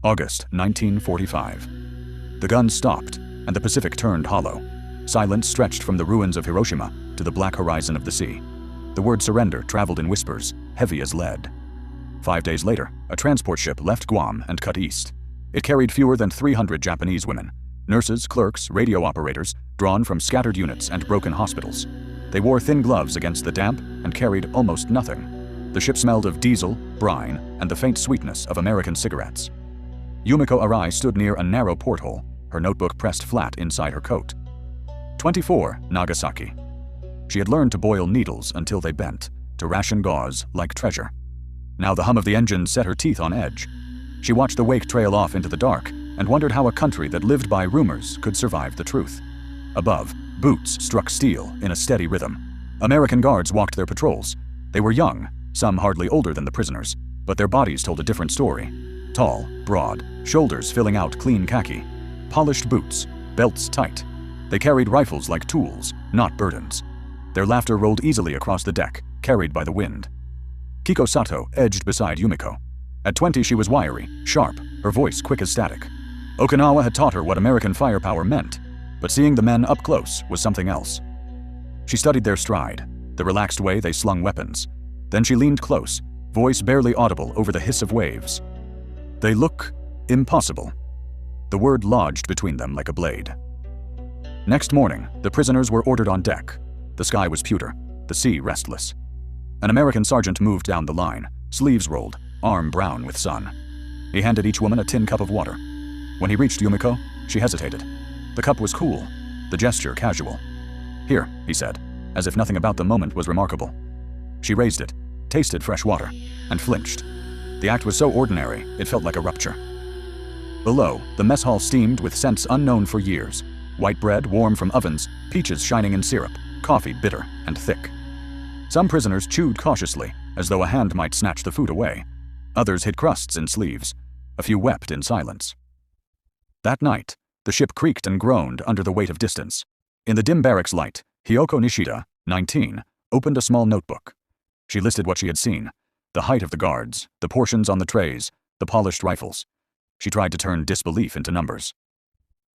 August 1945. The guns stopped, and the Pacific turned hollow. Silence stretched from the ruins of Hiroshima to the black horizon of the sea. The word surrender traveled in whispers, heavy as lead. 5 days later, a transport ship left Guam and cut east. It carried fewer than 300 Japanese women, nurses, clerks, radio operators, drawn from scattered units and broken hospitals. They wore thin gloves against the damp and carried almost nothing. The ship smelled of diesel, brine, and the faint sweetness of American cigarettes. Yumiko Arai stood near a narrow porthole, her notebook pressed flat inside her coat. 24, Nagasaki. She had learned to boil needles until they bent, to ration gauze like treasure. Now the hum of the engine set her teeth on edge. She watched the wake trail off into the dark and wondered how a country that lived by rumors could survive the truth. Above, boots struck steel in a steady rhythm. American guards walked their patrols. They were young, some hardly older than the prisoners, but their bodies told a different story. Tall, broad, shoulders filling out clean khaki, polished boots, belts tight. They carried rifles like tools, not burdens. Their laughter rolled easily across the deck, carried by the wind. Kiko Sato edged beside Yumiko. At 20, she was wiry, sharp, her voice quick as static. Okinawa had taught her what American firepower meant, but seeing the men up close was something else. She studied their stride, the relaxed way they slung weapons. Then she leaned close, voice barely audible over the hiss of waves. They look impossible. The word lodged between them like a blade. Next morning, the prisoners were ordered on deck. The sky was pewter, the sea restless. An American sergeant moved down the line, sleeves rolled, arm brown with sun. He handed each woman a tin cup of water. When he reached Yumiko, she hesitated. The cup was cool, the gesture casual. Here, he said, as if nothing about the moment was remarkable. She raised it, tasted fresh water, and flinched. The act was so ordinary, it felt like a rupture. Below, the mess hall steamed with scents unknown for years. White bread warm from ovens, peaches shining in syrup, coffee bitter and thick. Some prisoners chewed cautiously, as though a hand might snatch the food away. Others hid crusts in sleeves. A few wept in silence. That night, the ship creaked and groaned under the weight of distance. In the dim barracks light, Hiyoko Nishida, 19, opened a small notebook. She listed what she had seen: the height of the guards, the portions on the trays, the polished rifles. She tried to turn disbelief into numbers.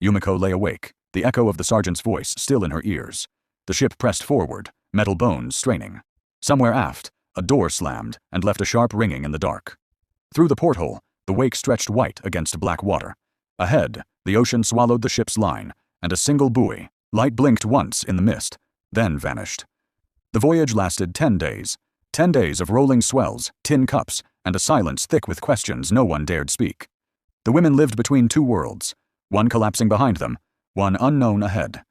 Yumiko lay awake, the echo of the sergeant's voice still in her ears. The ship pressed forward, metal bones straining. Somewhere aft, a door slammed and left a sharp ringing in the dark. Through the porthole, the wake stretched white against black water. Ahead, the ocean swallowed the ship's line, and a single buoy, light blinked once in the mist, then vanished. The voyage lasted 10 days. 10 days of rolling swells, tin cups, and a silence thick with questions no one dared speak. The women lived between two worlds, one collapsing behind them, one unknown ahead.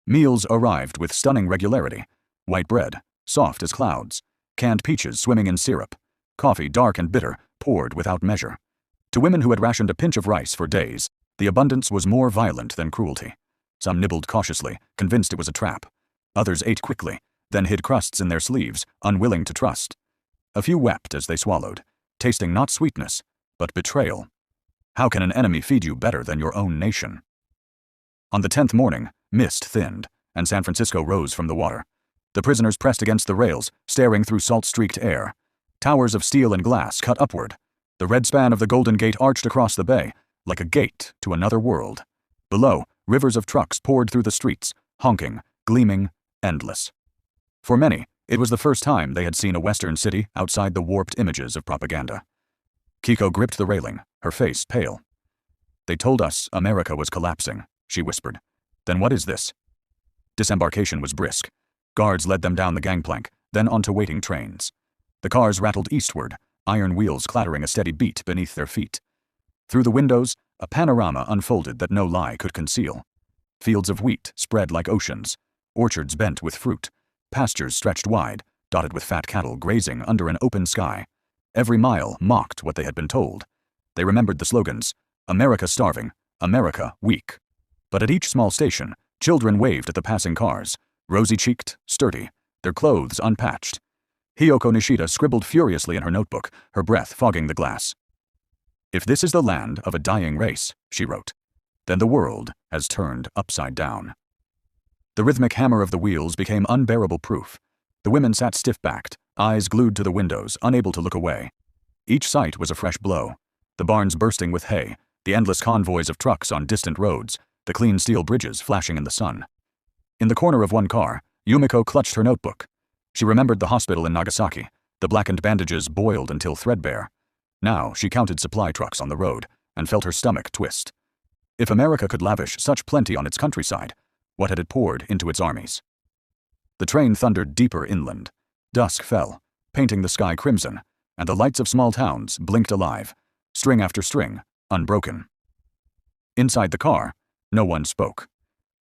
Meals arrived with stunning regularity. White bread, soft as clouds, canned peaches swimming in syrup, coffee dark and bitter, poured without measure. To women who had rationed a pinch of rice for days, the abundance was more violent than cruelty. Some nibbled cautiously, convinced it was a trap. Others ate quickly, then hid crusts in their sleeves, unwilling to trust. A few wept as they swallowed, tasting not sweetness, but betrayal. How can an enemy feed you better than your own nation? On the 10th morning, mist thinned, and San Francisco rose from the water. The prisoners pressed against the rails, staring through salt-streaked air. Towers of steel and glass cut upward. The red span of the Golden Gate arched across the bay, like a gate to another world. Below, rivers of trucks poured through the streets, honking, gleaming, endless. For many, it was the first time they had seen a Western city outside the warped images of propaganda. Kiko gripped the railing, her face pale. They told us America was collapsing, she whispered. Then what is this? Disembarkation was brisk. Guards led them down the gangplank, then onto waiting trains. The cars rattled eastward, iron wheels clattering a steady beat beneath their feet. Through the windows, a panorama unfolded that no lie could conceal. Fields of wheat spread like oceans, orchards bent with fruit, pastures stretched wide, dotted with fat cattle grazing under an open sky. Every mile mocked what they had been told. They remembered the slogans, America starving, America weak. But at each small station, children waved at the passing cars, rosy-cheeked, sturdy, their clothes unpatched. Hiyoko Nishida scribbled furiously in her notebook, her breath fogging the glass. If this is the land of a dying race, she wrote, then the world has turned upside down. The rhythmic hammer of the wheels became unbearable proof. The women sat stiff-backed, eyes glued to the windows, unable to look away. Each sight was a fresh blow. the barns bursting with hay, the endless convoys of trucks on distant roads, the clean steel bridges flashing in the sun. In the corner of one car, Yumiko clutched her notebook. She remembered the hospital in Nagasaki, the blackened bandages boiled until threadbare. Now she counted supply trucks on the road and felt her stomach twist. If America could lavish such plenty on its countryside, what had it poured into its armies? The train thundered deeper inland. Dusk fell, painting the sky crimson, and the lights of small towns blinked alive, string after string, unbroken. Inside the car, no one spoke.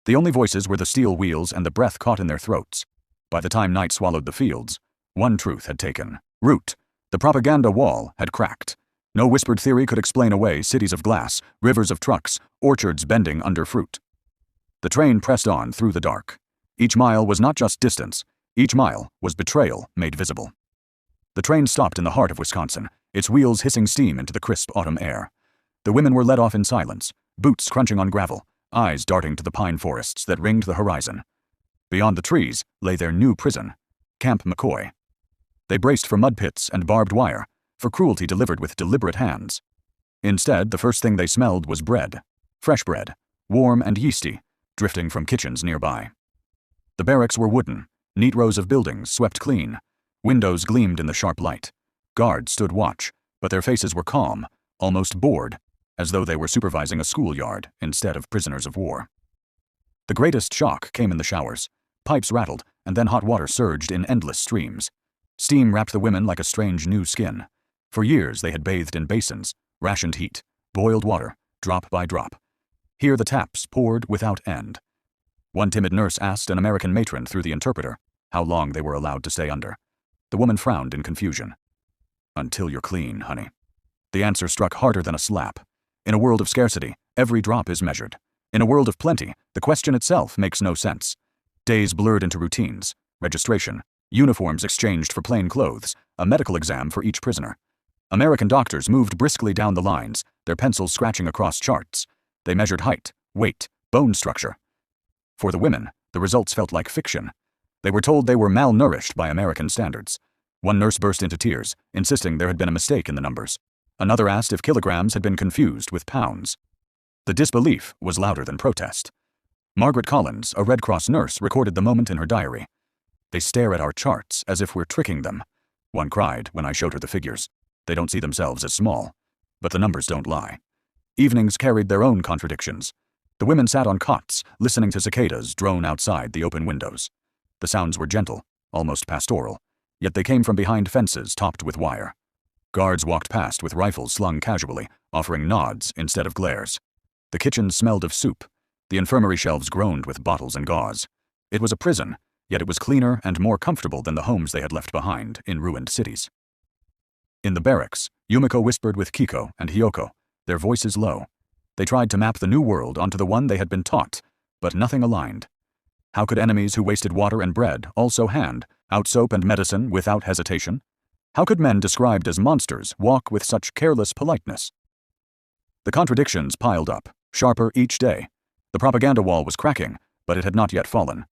The only voices were the steel wheels and the breath caught in their throats. By the time night swallowed the fields, one truth had taken root. The propaganda wall had cracked. No whispered theory could explain away cities of glass, rivers of trucks, orchards bending under fruit. The train pressed on through the dark. Each mile was not just distance. Each mile was betrayal made visible. The train stopped in the heart of Wisconsin, its wheels hissing steam into the crisp autumn air. The women were led off in silence, boots crunching on gravel, eyes darting to the pine forests that ringed the horizon. Beyond the trees lay their new prison, Camp McCoy. They braced for mud pits and barbed wire, for cruelty delivered with deliberate hands. Instead, the first thing they smelled was bread. Fresh bread, warm and yeasty, drifting from kitchens nearby. The barracks were wooden, neat rows of buildings swept clean. Windows gleamed in the sharp light. Guards stood watch, but their faces were calm, almost bored, as though they were supervising a schoolyard instead of prisoners of war. The greatest shock came in the showers. Pipes rattled, and then hot water surged in endless streams. Steam wrapped the women like a strange new skin. For years they had bathed in basins, rationed heat, boiled water, drop by drop. Here the taps poured without end. One timid nurse asked an American matron through the interpreter how long they were allowed to stay under. The woman frowned in confusion. "Until you're clean, honey." The answer struck harder than a slap. In a world of scarcity, every drop is measured. In a world of plenty, the question itself makes no sense. Days blurred into routines, registration, uniforms exchanged for plain clothes, a medical exam for each prisoner. American doctors moved briskly down the lines, their pencils scratching across charts. They measured height, weight, bone structure. For the women, the results felt like fiction. They were told they were malnourished by American standards. One nurse burst into tears, insisting there had been a mistake in the numbers. Another asked if kilograms had been confused with pounds. The disbelief was louder than protest. Margaret Collins, a Red Cross nurse, recorded the moment in her diary. "They stare at our charts as if we're tricking them," one cried when I showed her the figures. "They don't see themselves as small. But the numbers don't lie." Evenings carried their own contradictions. The women sat on cots, listening to cicadas drone outside the open windows. The sounds were gentle, almost pastoral, yet they came from behind fences topped with wire. Guards walked past with rifles slung casually, offering nods instead of glares. The kitchen smelled of soup. The infirmary shelves groaned with bottles and gauze. It was a prison, yet it was cleaner and more comfortable than the homes they had left behind in ruined cities. In the barracks, Yumiko whispered with Kiko and Hiyoko, their voices low. They tried to map the new world onto the one they had been taught, but nothing aligned. How could enemies who wasted water and bread also hand out soap and medicine without hesitation? How could men described as monsters walk with such careless politeness? The contradictions piled up, sharper each day. The propaganda wall was cracking, but it had not yet fallen.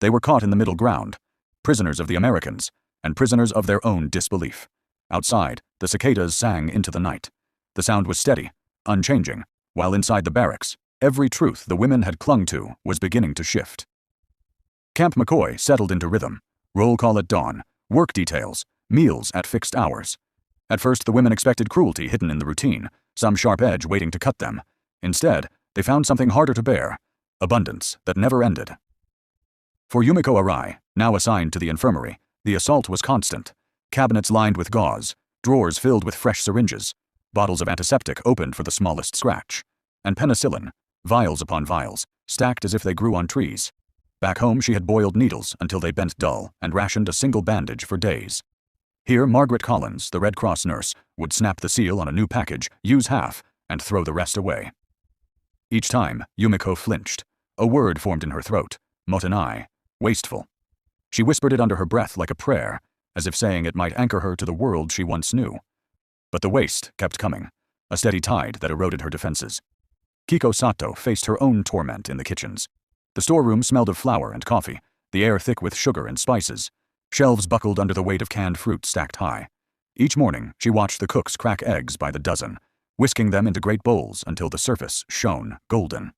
They were caught in the middle ground, prisoners of the Americans, and prisoners of their own disbelief. Outside, the cicadas sang into the night. The sound was steady, unchanging, while inside the barracks, every truth the women had clung to was beginning to shift. Camp McCoy settled into rhythm. Roll call at dawn, work details, meals at fixed hours. At first, the women expected cruelty hidden in the routine, some sharp edge waiting to cut them. Instead, they found something harder to bear, abundance that never ended. For Yumiko Arai, now assigned to the infirmary, the assault was constant. Cabinets lined with gauze, drawers filled with fresh syringes, bottles of antiseptic opened for the smallest scratch, and penicillin, vials upon vials, stacked as if they grew on trees. Back home, she had boiled needles until they bent dull and rationed a single bandage for days. Here, Margaret Collins, the Red Cross nurse, would snap the seal on a new package, use half, and throw the rest away. Each time, Yumiko flinched. A word formed in her throat, motenai, wasteful. She whispered it under her breath like a prayer, as if saying it might anchor her to the world she once knew. But the waste kept coming, a steady tide that eroded her defenses. Kiko Sato faced her own torment in the kitchens. The storeroom smelled of flour and coffee, the air thick with sugar and spices. Shelves buckled under the weight of canned fruit stacked high. Each morning, she watched the cooks crack eggs by the dozen, whisking them into great bowls until the surface shone golden.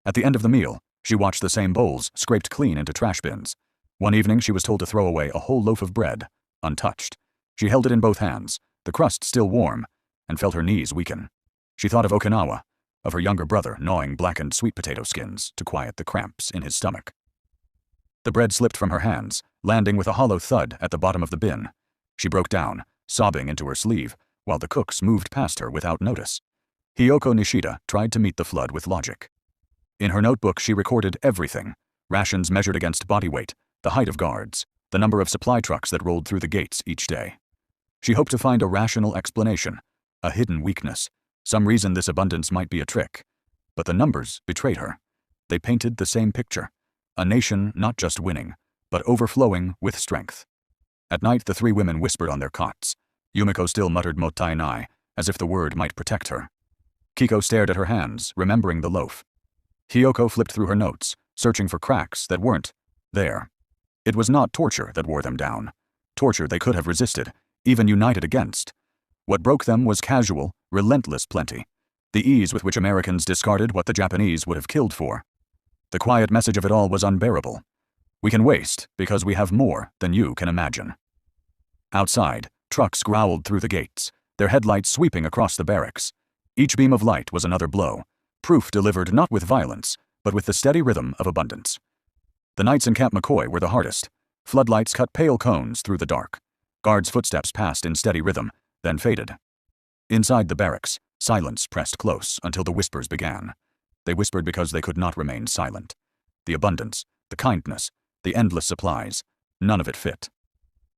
At the end of the meal, she watched the same bowls scraped clean into trash bins. One evening she was told to throw away a whole loaf of bread, untouched. She held it in both hands, the crust still warm, and felt her knees weaken. She thought of Okinawa, of her younger brother gnawing blackened sweet potato skins to quiet the cramps in his stomach. The bread slipped from her hands, landing with a hollow thud at the bottom of the bin. She broke down, sobbing into her sleeve, while the cooks moved past her without notice. Hiyoko Nishida tried to meet the flood with logic. In her notebook she recorded everything: rations measured against body weight, the height of guards, the number of supply trucks that rolled through the gates each day. She hoped to find a rational explanation, a hidden weakness, some reason this abundance might be a trick. But the numbers betrayed her. They painted the same picture: a nation not just winning, but overflowing with strength. At night the three women whispered on their cots. Yumiko still muttered "mottainai," as if the word might protect her. Kiko stared at her hands, remembering the loaf. Hiyoko flipped through her notes, searching for cracks that weren't there. It was not torture that wore them down. Torture they could have resisted, even united against. What broke them was casual, relentless plenty. The ease with which Americans discarded what the Japanese would have killed for. The quiet message of it all was unbearable. We can waste because we have more than you can imagine. Outside, trucks growled through the gates, their headlights sweeping across the barracks. Each beam of light was another blow, proof delivered not with violence, but with the steady rhythm of abundance. The nights in Camp McCoy were the hardest. Floodlights cut pale cones through the dark. Guards' footsteps passed in steady rhythm, then faded. Inside the barracks, silence pressed close until the whispers began. They whispered because they could not remain silent. The abundance, the kindness, the endless supplies, none of it fit.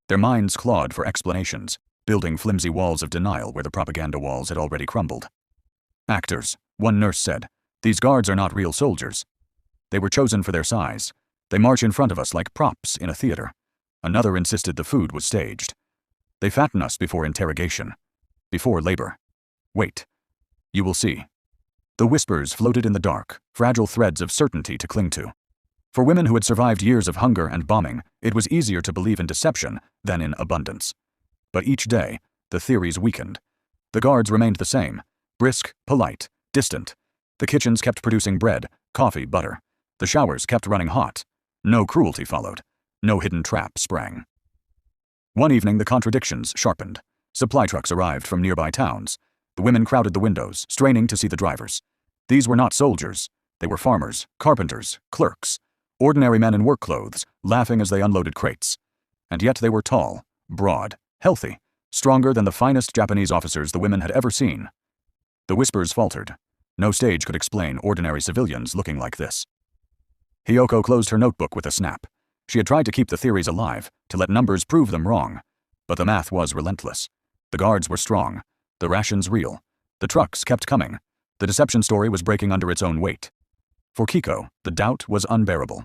Their minds clawed for explanations, building flimsy walls of denial where the propaganda walls had already crumbled. Actors, one nurse said. These guards are not real soldiers. They were chosen for their size. They march in front of us like props in a theater. Another insisted the food was staged. They fatten us before interrogation, before labor. Wait. You will see. The whispers floated in the dark, fragile threads of certainty to cling to. For women who had survived years of hunger and bombing, it was easier to believe in deception than in abundance. But each day, the theories weakened. The guards remained the same, brisk, polite, distant. The kitchens kept producing bread, coffee, butter. The showers kept running hot. No cruelty followed. No hidden trap sprang. One evening the contradictions sharpened. Supply trucks arrived from nearby towns. The women crowded the windows, straining to see the drivers. These were not soldiers. They were farmers, carpenters, clerks. Ordinary men in work clothes, laughing as they unloaded crates. And yet they were tall, broad, healthy, stronger than the finest Japanese officers the women had ever seen. The whispers faltered. No stage could explain ordinary civilians looking like this. Hiyoko closed her notebook with a snap. She had tried to keep the theories alive, to let numbers prove them wrong. But the math was relentless. The guards were strong. The rations real. The trucks kept coming. The deception story was breaking under its own weight. For Kiko, the doubt was unbearable.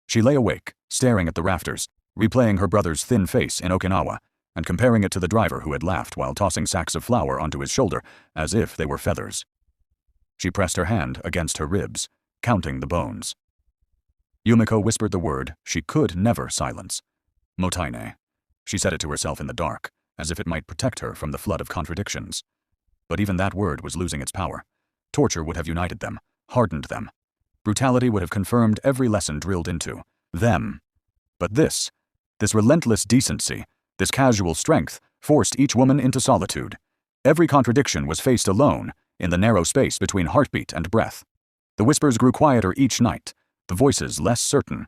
She lay awake, staring at the rafters, replaying her brother's thin face in Okinawa, and comparing it to the driver who had laughed while tossing sacks of flour onto his shoulder as if they were feathers. She pressed her hand against her ribs, counting the bones. Yumiko whispered the word she could never silence. Mottainai. She said it to herself in the dark, as if it might protect her from the flood of contradictions. But even that word was losing its power. Torture would have united them, hardened them. Brutality would have confirmed every lesson drilled into them. But this relentless decency, this casual strength, forced each woman into solitude. Every contradiction was faced alone, in the narrow space between heartbeat and breath. The whispers grew quieter each night, the voices less certain.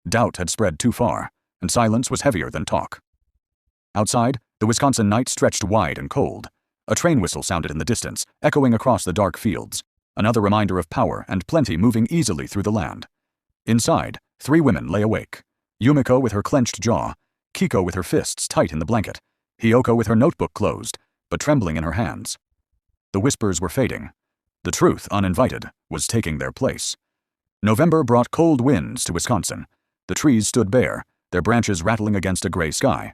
Doubt had spread too far, and silence was heavier than talk. Outside, the Wisconsin night stretched wide and cold. A train whistle sounded in the distance, echoing across the dark fields. Another reminder of power and plenty moving easily through the land. Inside, three women lay awake. Yumiko with her clenched jaw, Kiko with her fists tight in the blanket, Hiyoko with her notebook closed, but trembling in her hands. The whispers were fading. The truth, uninvited, was taking their place. November brought cold winds to Wisconsin. The trees stood bare, their branches rattling against a gray sky.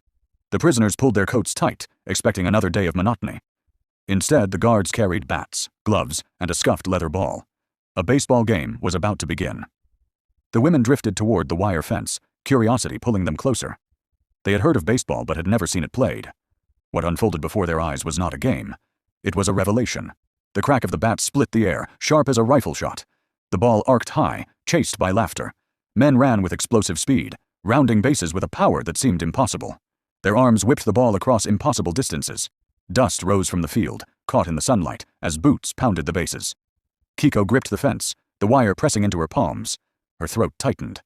The prisoners pulled their coats tight, expecting another day of monotony. Instead, the guards carried bats, gloves, and a scuffed leather ball. A baseball game was about to begin. The women drifted toward the wire fence, curiosity pulling them closer. They had heard of baseball but had never seen it played. What unfolded before their eyes was not a game. It was a revelation. The crack of the bat split the air, sharp as a rifle shot. The ball arced high, chased by laughter. Men ran with explosive speed, rounding bases with a power that seemed impossible. Their arms whipped the ball across impossible distances. Dust rose from the field, caught in the sunlight, as boots pounded the bases. Kiko gripped the fence, the wire pressing into her palms. Her throat tightened.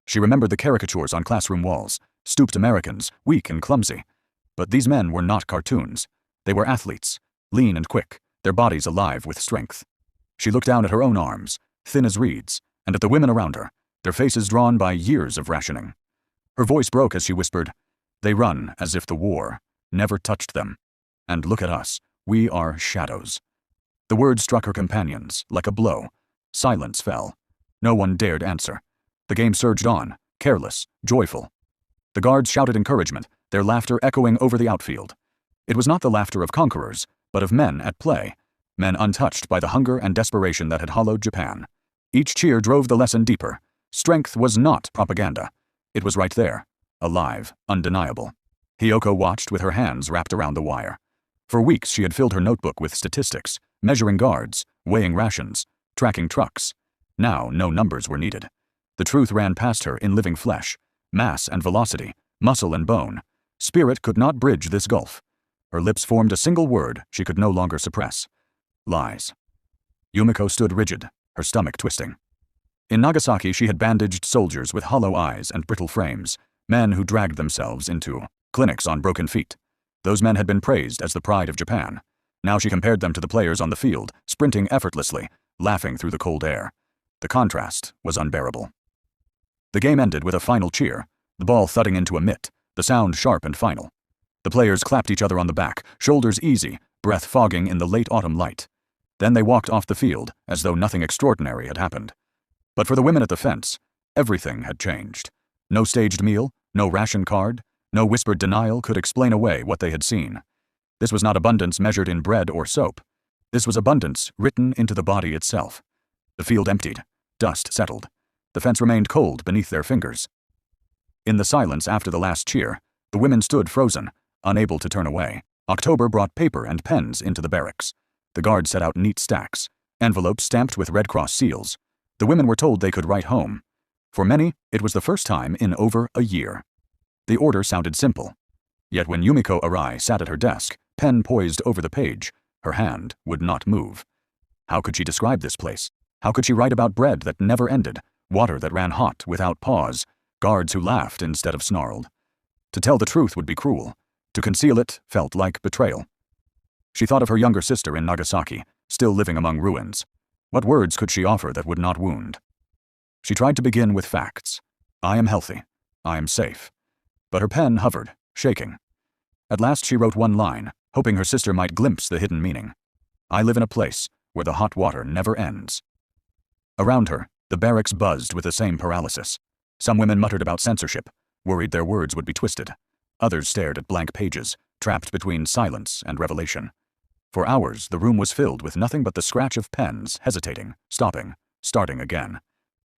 She remembered the caricatures on classroom walls, stooped Americans, weak and clumsy. But these men were not cartoons. They were athletes, lean and quick, their bodies alive with strength. She looked down at her own arms, thin as reeds, and at the women around her, their faces drawn by years of rationing. Her voice broke as she whispered, "They run as if the war never touched them. And look at us, we are shadows." The words struck her companions like a blow. Silence fell. No one dared answer. The game surged on, careless, joyful. The guards shouted encouragement, their laughter echoing over the outfield. It was not the laughter of conquerors, but of men at play, men untouched by the hunger and desperation that had hollowed Japan. Each cheer drove the lesson deeper. Strength was not propaganda. It was right there, alive, undeniable. Hiyoko watched with her hands wrapped around the wire. For weeks she had filled her notebook with statistics, measuring guards, weighing rations, tracking trucks. Now no numbers were needed. The truth ran past her in living flesh, mass and velocity, muscle and bone. Spirit could not bridge this gulf. Her lips formed a single word she could no longer suppress. Lies. Yumiko stood rigid, her stomach twisting. In Nagasaki she had bandaged soldiers with hollow eyes and brittle frames, men who dragged themselves into clinics on broken feet. Those men had been praised as the pride of Japan. Now she compared them to the players on the field, sprinting effortlessly, laughing through the cold air. The contrast was unbearable. The game ended with a final cheer, the ball thudding into a mitt, the sound sharp and final. The players clapped each other on the back, shoulders easy, breath fogging in the late autumn light. Then they walked off the field as though nothing extraordinary had happened. But for the women at the fence, everything had changed. No staged meal, no ration card, no whispered denial could explain away what they had seen. This was not abundance measured in bread or soap. This was abundance written into the body itself. The field emptied. Dust settled. The fence remained cold beneath their fingers. In the silence after the last cheer, the women stood frozen, unable to turn away. October brought paper and pens into the barracks. The guards set out neat stacks, envelopes stamped with Red Cross seals. The women were told they could write home. For many, it was the first time in over a year. The order sounded simple. Yet when Yumiko Arai sat at her desk, pen poised over the page, her hand would not move. How could she describe this place? How could she write about bread that never ended, water that ran hot without pause, guards who laughed instead of snarled? To tell the truth would be cruel. To conceal it felt like betrayal. She thought of her younger sister in Nagasaki, still living among ruins. What words could she offer that would not wound? She tried to begin with facts. I am healthy. I am safe. But her pen hovered, shaking. At last she wrote one line, hoping her sister might glimpse the hidden meaning. I live in a place where the hot water never ends. Around her, the barracks buzzed with the same paralysis. Some women muttered about censorship, worried their words would be twisted. Others stared at blank pages, trapped between silence and revelation. For hours, the room was filled with nothing but the scratch of pens, hesitating, stopping, starting again.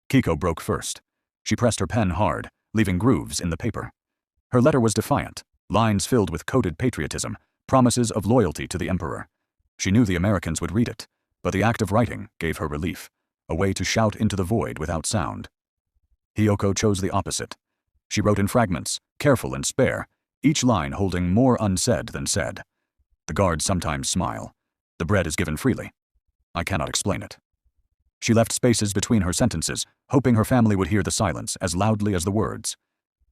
Kiko broke first. She pressed her pen hard, leaving grooves in the paper. Her letter was defiant, lines filled with coded patriotism, promises of loyalty to the emperor. She knew the Americans would read it, but the act of writing gave her relief, a way to shout into the void without sound. Hiyoko chose the opposite. She wrote in fragments, careful and spare, each line holding more unsaid than said. The guards sometimes smile. The bread is given freely. I cannot explain it. She left spaces between her sentences, hoping her family would hear the silence as loudly as the words.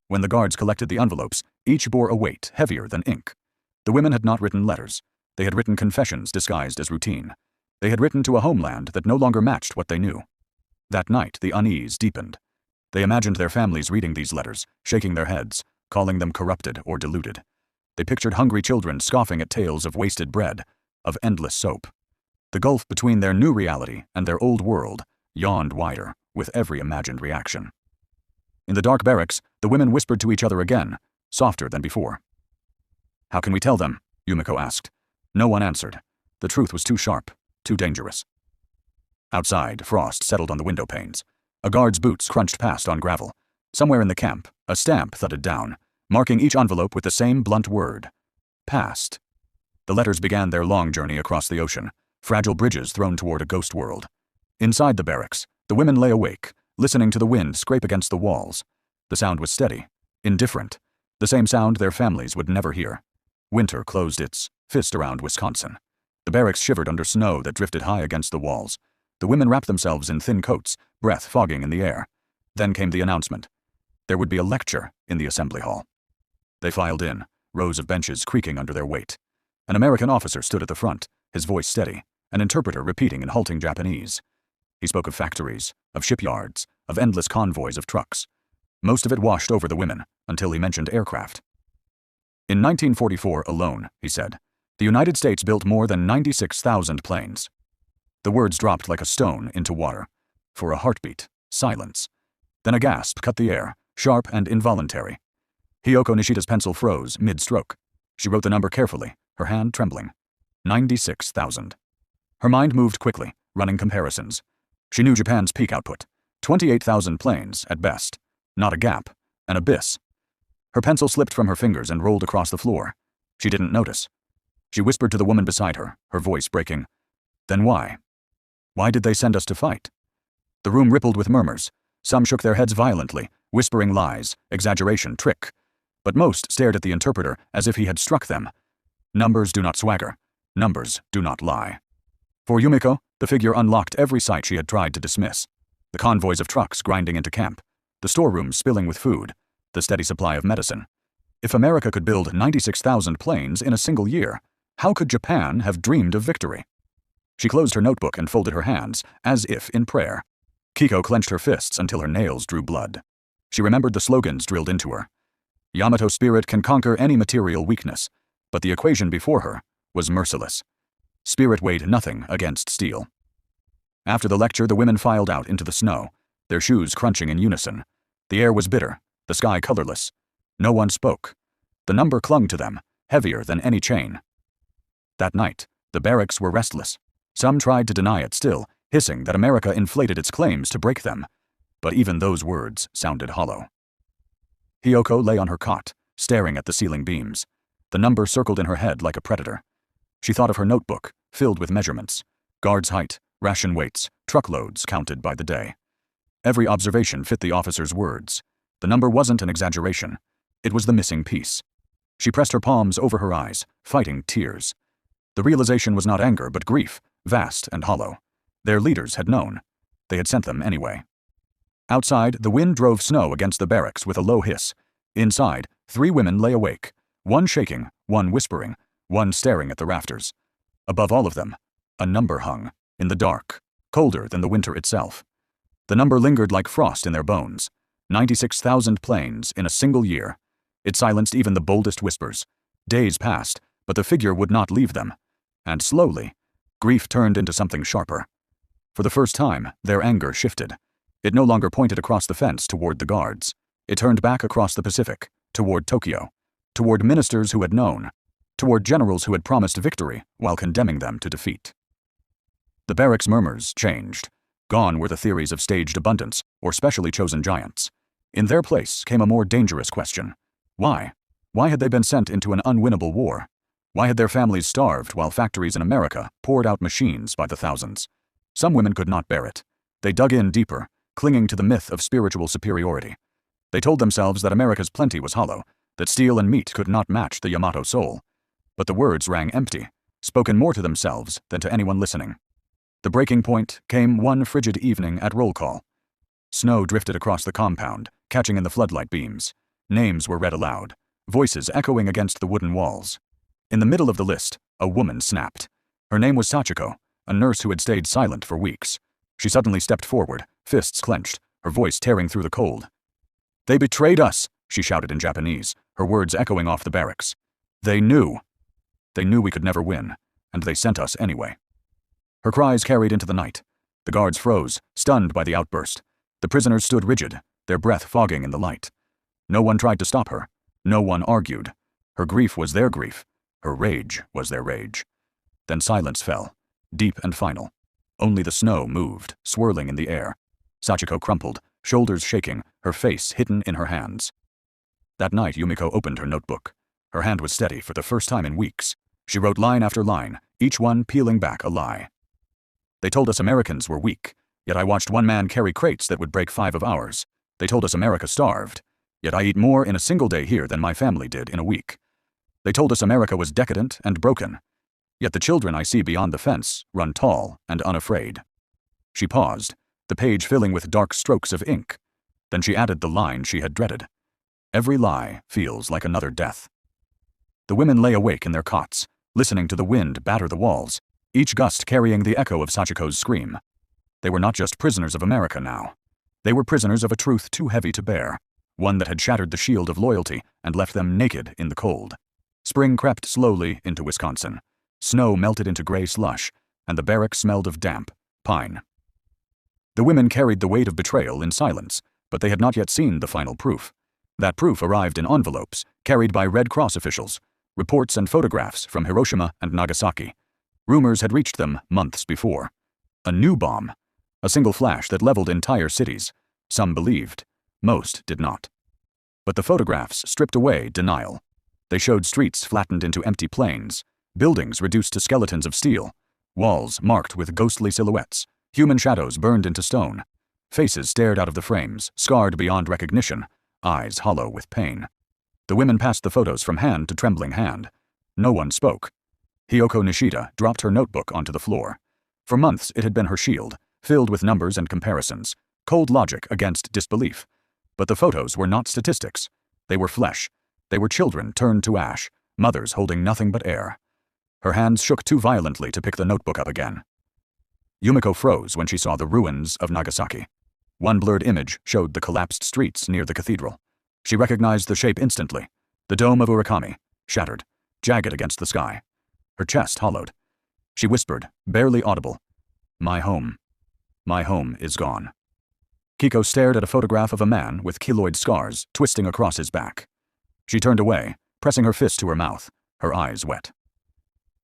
When the guards collected the envelopes, each bore a weight heavier than ink. The women had not written letters. They had written confessions disguised as routine. They had written to a homeland that no longer matched what they knew. That night, the unease deepened. They imagined their families reading these letters, shaking their heads, calling them corrupted or deluded. They pictured hungry children scoffing at tales of wasted bread, of endless soap. The gulf between their new reality and their old world yawned wider with every imagined reaction. In the dark barracks, the women whispered to each other again, softer than before. How can we tell them? Yumiko asked. No one answered. The truth was too sharp, too dangerous. Outside, frost settled on the window panes. A guard's boots crunched past on gravel. Somewhere in the camp, a stamp thudded down, marking each envelope with the same blunt word. Past. The letters began their long journey across the ocean, fragile bridges thrown toward a ghost world. Inside the barracks, the women lay awake, listening to the wind scrape against the walls. The sound was steady, indifferent, the same sound their families would never hear. Winter closed its fist around Wisconsin. The barracks shivered under snow that drifted high against the walls. The women wrapped themselves in thin coats, breath fogging in the air. Then came the announcement. There would be a lecture in the assembly hall. They filed in, rows of benches creaking under their weight. An American officer stood at the front, his voice steady, an interpreter repeating in halting Japanese. He spoke of factories, of shipyards, of endless convoys of trucks. Most of it washed over the women, until he mentioned aircraft. In 1944 alone, he said, the United States built more than 96,000 planes. The words dropped like a stone into water. For a heartbeat, silence. Then a gasp cut the air, sharp and involuntary. Hiyoko Nishida's pencil froze mid-stroke. She wrote the number carefully, her hand trembling. 96,000. Her mind moved quickly, running comparisons. She knew Japan's peak output. 28,000 planes, at best. Not a gap, an abyss. Her pencil slipped from her fingers and rolled across the floor. She didn't notice. She whispered to the woman beside her, her voice breaking. Then why? Why did they send us to fight? The room rippled with murmurs. Some shook their heads violently, whispering lies, exaggeration, trick. But most stared at the interpreter as if he had struck them. Numbers do not swagger. Numbers do not lie. For Yumiko, the figure unlocked every sight she had tried to dismiss. The convoys of trucks grinding into camp. The storerooms spilling with food. The steady supply of medicine. If America could build 96,000 planes in a single year, how could Japan have dreamed of victory? She closed her notebook and folded her hands, as if in prayer. Kiko clenched her fists until her nails drew blood. She remembered the slogans drilled into her. Yamato spirit can conquer any material weakness, but the equation before her was merciless. Spirit weighed nothing against steel. After the lecture, the women filed out into the snow, their shoes crunching in unison. The air was bitter, the sky colorless. No one spoke. The number clung to them, heavier than any chain. That night, the barracks were restless. Some tried to deny it still, hissing that America inflated its claims to break them. But even those words sounded hollow. Hiyoko lay on her cot, staring at the ceiling beams. The number circled in her head like a predator. She thought of her notebook, filled with measurements. Guard's height, ration weights, truckloads counted by the day. Every observation fit the officer's words. The number wasn't an exaggeration. It was the missing piece. She pressed her palms over her eyes, fighting tears. The realization was not anger, but grief, vast and hollow. Their leaders had known. They had sent them anyway. Outside, the wind drove snow against the barracks with a low hiss. Inside, 3 women lay awake, one shaking, one whispering, one staring at the rafters. Above all of them, a number hung, in the dark, colder than the winter itself. The number lingered like frost in their bones. 96,000 planes in a single year. It silenced even the boldest whispers. Days passed, but the figure would not leave them. And slowly, grief turned into something sharper. For the first time, their anger shifted. It no longer pointed across the fence toward the guards. It turned back across the Pacific, toward Tokyo, toward ministers who had known, toward generals who had promised victory while condemning them to defeat. The barracks' murmurs changed. Gone were the theories of staged abundance or specially chosen giants. In their place came a more dangerous question. Why? Why had they been sent into an unwinnable war? Why had their families starved while factories in America poured out machines by the thousands? Some women could not bear it. They dug in deeper, clinging to the myth of spiritual superiority. They told themselves that America's plenty was hollow, that steel and meat could not match the Yamato soul. But the words rang empty, spoken more to themselves than to anyone listening. The breaking point came one frigid evening at roll call. Snow drifted across the compound, catching in the floodlight beams. Names were read aloud, voices echoing against the wooden walls. In the middle of the list, a woman snapped. Her name was Sachiko, a nurse who had stayed silent for weeks. She suddenly stepped forward, fists clenched, her voice tearing through the cold. "They betrayed us," she shouted in Japanese, her words echoing off the barracks. They knew. They knew we could never win, and they sent us anyway." Her cries carried into the night. The guards froze, stunned by the outburst. The prisoners stood rigid, their breath fogging in the light. No one tried to stop her. No one argued. Her grief was their grief. Her rage was their rage. Then silence fell, deep and final. Only the snow moved, swirling in the air. Sachiko crumpled, shoulders shaking, her face hidden in her hands. That night, Yumiko opened her notebook. Her hand was steady for the first time in weeks. She wrote line after line, each one peeling back a lie. They told us Americans were weak, yet I watched one man carry crates that would break 5 of ours. They told us America starved, yet I eat more in a single day here than my family did in a week. They told us America was decadent and broken, yet the children I see beyond the fence run tall and unafraid. She paused, the page filling with dark strokes of ink. Then she added the line she had dreaded. Every lie feels like another death. The women lay awake in their cots, listening to the wind batter the walls, each gust carrying the echo of Sachiko's scream. They were not just prisoners of America now. They were prisoners of a truth too heavy to bear, one that had shattered the shield of loyalty and left them naked in the cold. Spring crept slowly into Wisconsin. Snow melted into gray slush, and the barrack smelled of damp pine. The women carried the weight of betrayal in silence, but they had not yet seen the final proof. That proof arrived in envelopes, carried by Red Cross officials, reports and photographs from Hiroshima and Nagasaki. Rumors had reached them months before. A new bomb, a single flash that leveled entire cities. Some believed, most did not. But the photographs stripped away denial. They showed streets flattened into empty plains, buildings reduced to skeletons of steel, walls marked with ghostly silhouettes, human shadows burned into stone. Faces stared out of the frames, scarred beyond recognition, eyes hollow with pain. The women passed the photos from hand to trembling hand. No one spoke. Hiyoko Nishida dropped her notebook onto the floor. For months it had been her shield, filled with numbers and comparisons, cold logic against disbelief. But the photos were not statistics. They were flesh. They were children turned to ash, mothers holding nothing but air. Her hands shook too violently to pick the notebook up again. Yumiko froze when she saw the ruins of Nagasaki. One blurred image showed the collapsed streets near the cathedral. She recognized the shape instantly. The dome of Urakami, shattered, jagged against the sky. Her chest hollowed. She whispered, barely audible, "My home. My home is gone." Kiko stared at a photograph of a man with keloid scars twisting across his back. She turned away, pressing her fist to her mouth, her eyes wet.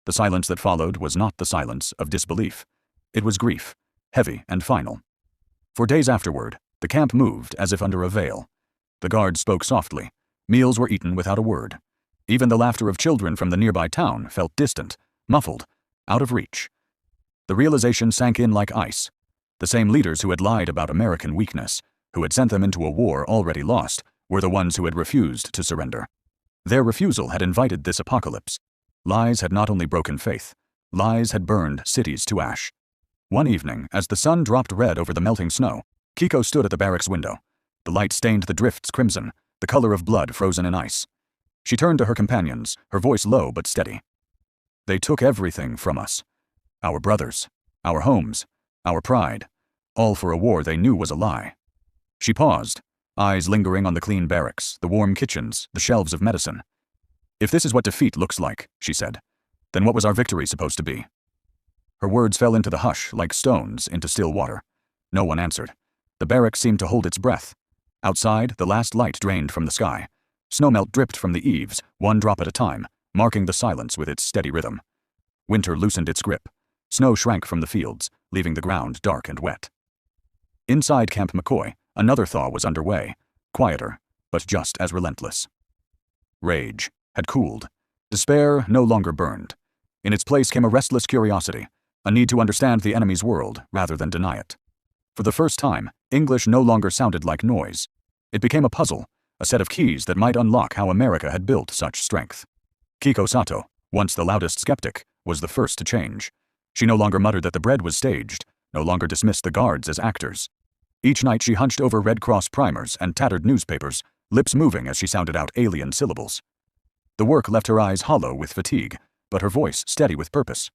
The silence that followed was not the silence of disbelief. It was grief, heavy and final. For days afterward, the camp moved as if under a veil. The guards spoke softly. Meals were eaten without a word. Even the laughter of children from the nearby town felt distant, muffled, out of reach. The realization sank in like ice. The same leaders who had lied about American weakness, who had sent them into a war already lost, were the ones who had refused to surrender. Their refusal had invited this apocalypse. Lies had not only broken faith, lies had burned cities to ash. One evening, as the sun dropped red over the melting snow, Kiko stood at the barracks window. The light stained the drifts crimson, the color of blood frozen in ice. She turned to her companions, her voice low but steady. "They took everything from us. Our brothers, our homes, our pride, all for a war they knew was a lie." She paused, eyes lingering on the clean barracks, the warm kitchens, the shelves of medicine. "If this is what defeat looks like," she said, "then what was our victory supposed to be?" Her words fell into the hush like stones into still water. No one answered. The barracks seemed to hold its breath. Outside, the last light drained from the sky. Snowmelt dripped from the eaves, one drop at a time, marking the silence with its steady rhythm. Winter loosened its grip. Snow shrank from the fields, leaving the ground dark and wet. Inside Camp McCoy, another thaw was underway, quieter, but just as relentless. Rage had cooled. Despair no longer burned. In its place came a restless curiosity, a need to understand the enemy's world rather than deny it. For the first time, English no longer sounded like noise. It became a puzzle, a set of keys that might unlock how America had built such strength. Kiko Sato, once the loudest skeptic, was the first to change. She no longer muttered that the bread was staged, no longer dismissed the guards as actors. Each night she hunched over Red Cross primers and tattered newspapers, lips moving as she sounded out alien syllables. The work left her eyes hollow with fatigue, but her voice steady with purpose.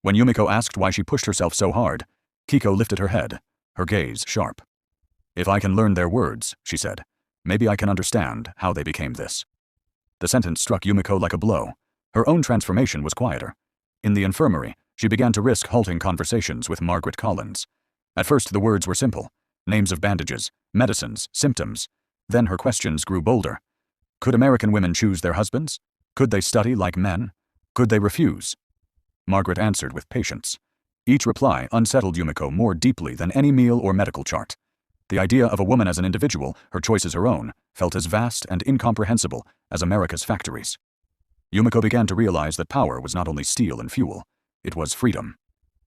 When Yumiko asked why she pushed herself so hard, Kiko lifted her head, her gaze sharp. "If I can learn their words," she said, "maybe I can understand how they became this." The sentence struck Yumiko like a blow. Her own transformation was quieter. In the infirmary, she began to risk halting conversations with Margaret Collins. At first the words were simple, names of bandages, medicines, symptoms. Then her questions grew bolder. Could American women choose their husbands? Could they study like men? Could they refuse? Margaret answered with patience. Each reply unsettled Yumiko more deeply than any meal or medical chart. The idea of a woman as an individual, her choices her own, felt as vast and incomprehensible as America's factories. Yumiko began to realize that power was not only steel and fuel, it was freedom.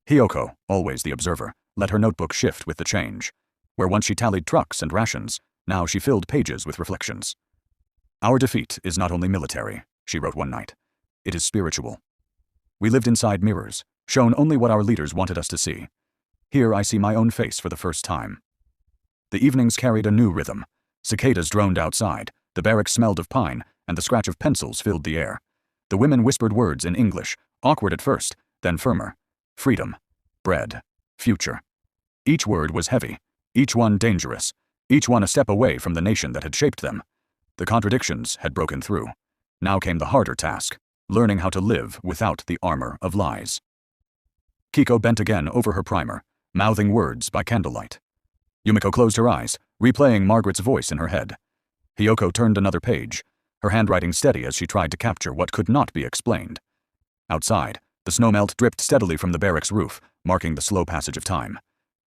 Hiyoko, always the observer, let her notebook shift with the change. Where once she tallied trucks and rations, now she filled pages with reflections. Our defeat is not only military, she wrote one night. It is spiritual. We lived inside mirrors, shown only what our leaders wanted us to see. Here I see my own face for the first time. The evenings carried a new rhythm. Cicadas droned outside, the barracks smelled of pine, and the scratch of pencils filled the air. The women whispered words in English, awkward at first, then firmer. Freedom, bread, future. Each word was heavy, each one dangerous, each one a step away from the nation that had shaped them. The contradictions had broken through. Now came the harder task, learning how to live without the armor of lies. Kiko bent again over her primer, mouthing words by candlelight. Yumiko closed her eyes, replaying Margaret's voice in her head. Hiyoko turned another page, her handwriting steady as she tried to capture what could not be explained. Outside, the snowmelt dripped steadily from the barracks roof, marking the slow passage of time.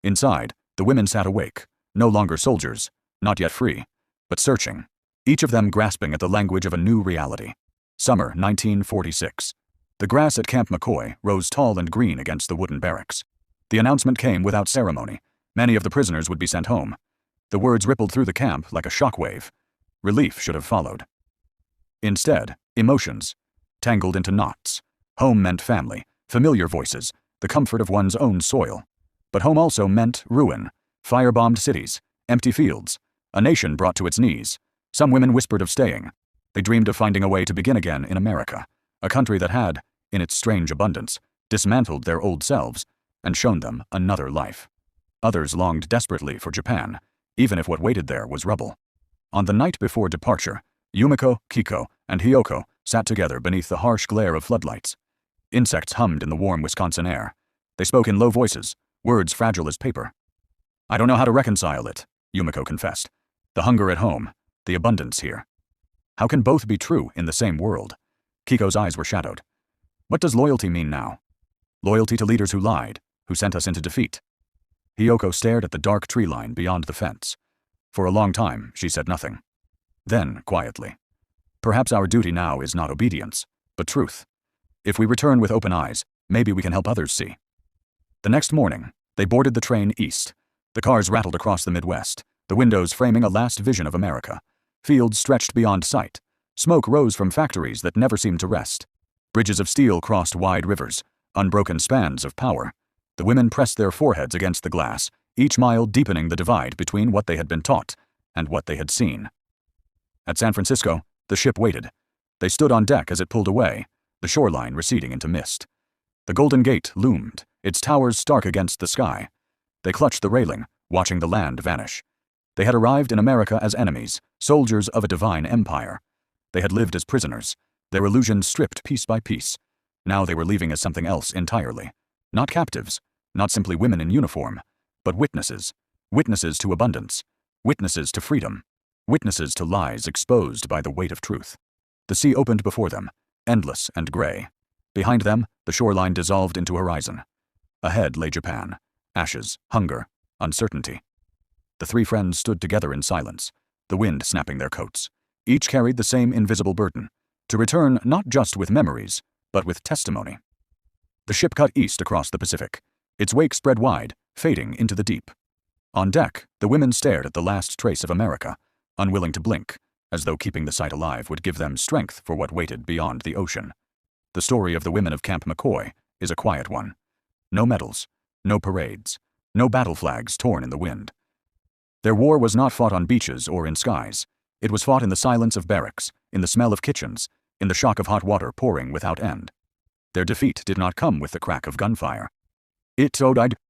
Inside, the women sat awake, no longer soldiers, not yet free, but searching, each of them grasping at the language of a new reality. Summer 1946. The grass at Camp McCoy rose tall and green against the wooden barracks. The announcement came without ceremony. Many of the prisoners would be sent home. The words rippled through the camp like a shockwave. Relief should have followed. Instead, emotions, tangled into knots. Home meant family, familiar voices, the comfort of one's own soil. But home also meant ruin, firebombed cities, empty fields, a nation brought to its knees. Some women whispered of staying. They dreamed of finding a way to begin again in America, a country that had, in its strange abundance, dismantled their old selves and shown them another life. Others longed desperately for Japan, even if what waited there was rubble. On the night before departure, Yumiko, Kiko, and Hiyoko sat together beneath the harsh glare of floodlights. Insects hummed in the warm Wisconsin air. They spoke in low voices, words fragile as paper. I don't know how to reconcile it, Yumiko confessed. The hunger at home, the abundance here. How can both be true in the same world? Kiko's eyes were shadowed. What does loyalty mean now? Loyalty to leaders who lied, who sent us into defeat. Hiyoko stared at the dark tree line beyond the fence. For a long time, she said nothing. Then, quietly, perhaps our duty now is not obedience, but truth. If we return with open eyes, maybe we can help others see. The next morning, they boarded the train east. The cars rattled across the Midwest, the windows framing a last vision of America. Fields stretched beyond sight. Smoke rose from factories that never seemed to rest. Bridges of steel crossed wide rivers, unbroken spans of power. The women pressed their foreheads against the glass, each mile deepening the divide between what they had been taught and what they had seen. At San Francisco, the ship waited. They stood on deck as it pulled away, the shoreline receding into mist. The Golden Gate loomed, its towers stark against the sky. They clutched the railing, watching the land vanish. They had arrived in America as enemies, soldiers of a divine empire. They had lived as prisoners, their illusions stripped piece by piece. Now they were leaving as something else entirely. Not captives, not simply women in uniform, but witnesses. Witnesses to abundance. Witnesses to freedom. Witnesses to lies exposed by the weight of truth. The sea opened before them, endless and gray. Behind them, the shoreline dissolved into horizon. Ahead lay Japan. Ashes, hunger, uncertainty. The three friends stood together in silence, the wind snapping their coats. Each carried the same invisible burden, to return not just with memories, but with testimony. The ship cut east across the Pacific, its wake spread wide, fading into the deep. On deck, the women stared at the last trace of America, unwilling to blink, as though keeping the sight alive would give them strength for what waited beyond the ocean. The story of the women of Camp McCoy is a quiet one. No medals, no parades, no battle flags torn in the wind. Their war was not fought on beaches or in skies. It was fought in the silence of barracks, in the smell of kitchens, in the shock of hot water pouring without end. Their defeat did not come with the crack of gunfire. It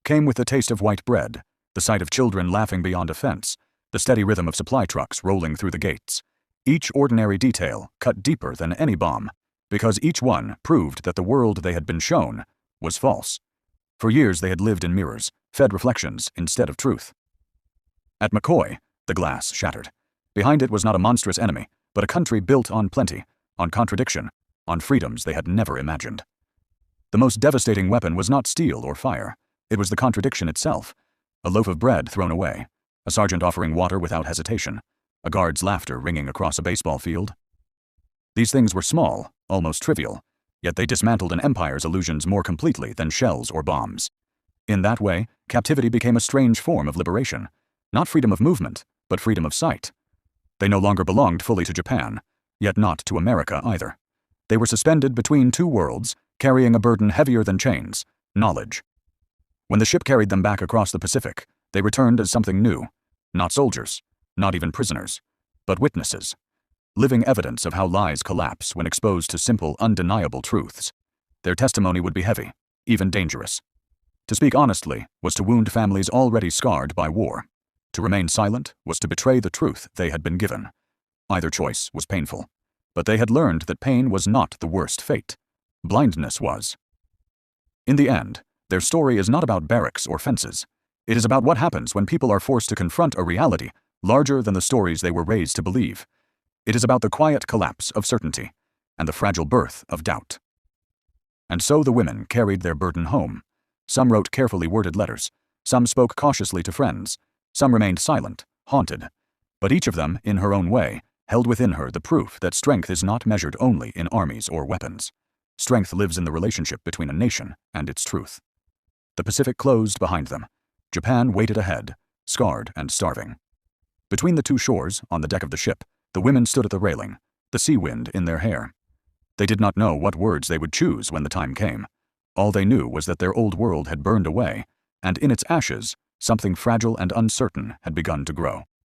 came with the taste of white bread, the sight of children laughing beyond a fence, the steady rhythm of supply trucks rolling through the gates. Each ordinary detail cut deeper than any bomb, because each one proved that the world they had been shown was false. For years they had lived in mirrors, fed reflections instead of truth. At McCoy, the glass shattered. Behind it was not a monstrous enemy, but a country built on plenty, on contradiction, on freedoms they had never imagined. The most devastating weapon was not steel or fire. It was the contradiction itself. A loaf of bread thrown away, a sergeant offering water without hesitation, a guard's laughter ringing across a baseball field. These things were small, almost trivial, yet they dismantled an empire's illusions more completely than shells or bombs. In that way, captivity became a strange form of liberation. Not freedom of movement, but freedom of sight. They no longer belonged fully to Japan, yet not to America either. They were suspended between two worlds, carrying a burden heavier than chains: knowledge. When the ship carried them back across the Pacific, they returned as something new. Not soldiers, not even prisoners, but witnesses. Living evidence of how lies collapse when exposed to simple, undeniable truths. Their testimony would be heavy, even dangerous. To speak honestly was to wound families already scarred by war. To remain silent was to betray the truth they had been given. Either choice was painful, but they had learned that pain was not the worst fate. Blindness was. In the end, their story is not about barracks or fences. It is about what happens when people are forced to confront a reality larger than the stories they were raised to believe. It is about the quiet collapse of certainty and the fragile birth of doubt. And so the women carried their burden home. Some wrote carefully worded letters. Some spoke cautiously to friends. Some remained silent, haunted. But each of them, in her own way, held within her the proof that strength is not measured only in armies or weapons. Strength lives in the relationship between a nation and its truth. The Pacific closed behind them. Japan waited ahead, scarred and starving. Between the two shores, on the deck of the ship, the women stood at the railing, the sea wind in their hair. They did not know what words they would choose when the time came. All they knew was that their old world had burned away, and in its ashes, something fragile and uncertain had begun to grow.